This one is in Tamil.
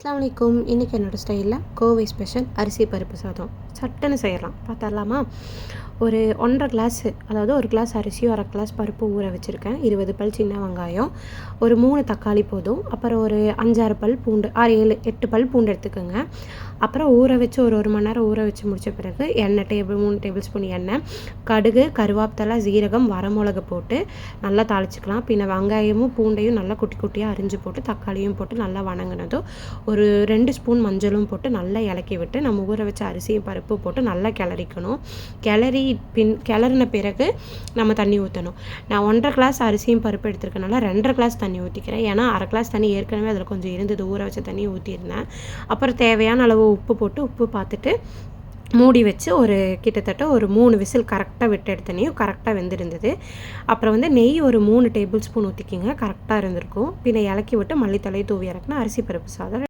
அஸ்ஸலாமு அலைக்கும். இன்றைக்கி என்னோடய ஸ்டைலில் கோவை ஸ்பெஷல் அரிசி பருப்பு சாதம் சட்டுன்னு செய்யலாம். பார்த்துடலாமா? ஒரு 1.5 கிளாஸு, அதாவது 1 கிளாஸ் அரிசியும் 1/2 கிளாஸ் பருப்பு ஊற வச்சுருக்கேன். 20 பல் சின்ன வெங்காயம், ஒரு 3 தக்காளி போதும். அப்புறம் ஒரு 5-6 பல் பூண்டு, 6-7-8 பல் பூண்டு எடுத்துக்கோங்க. அப்புறம் ஊற வச்சு ஒரு 1 மணி நேரம் ஊற வச்சு முடித்த பிறகு எண்ணெய் 3 டேபிள் ஸ்பூன் எண்ணெய், கடுகு, கருவேப்பிலை, ஜீரகம், வரமிளகு போட்டு நல்லா தாளிச்சிக்கலாம். பின்ன வெங்காயமும் பூண்டையும் நல்லா குட்டி குட்டியாக அரிஞ்சு போட்டு தக்காளியும் போட்டு நல்லா வணங்கினதும் ஒரு 2 ஸ்பூன் மஞ்சளும் போட்டு நல்லா இலக்கி விட்டு நம்ம ஊற வச்ச அரிசியும் பருப்பு போட்டு நல்லா கிளறிக்கணும். கிளறின பிறகு நம்ம தண்ணி ஊற்றணும். நான் 1.5 கிளாஸ் அரிசியும் பருப்பு எடுத்துருக்கனால 2.5 கிளாஸ் தண்ணி ஊற்றிக்கிறேன். ஏன்னா 1/2 கிளாஸ் தண்ணி ஏற்கனவே அதில் கொஞ்சம் இருந்தது, ஊற வச்ச தண்ணி ஊற்றிருந்தேன். அப்புறம் தேவையான அளவு உப்பு போட்டு உப்பு பார்த்துட்டு மூடி வச்சு கிட்டத்தட்ட ஒரு 3 விசில் கரெக்டாக விட்டு எடுத்தனையும் கரெக்டாக வெந்திருந்தது. அப்புறம் நெய் ஒரு 3 டேபிள் ஸ்பூன் ஊற்றிக்கிங்க, கரெக்டாக இருந்திருக்கும். பின்ன இலக்கி விட்டு மல்லித்தலை தூவி இறக்குனா அரிசி பருப்பு சாதம்.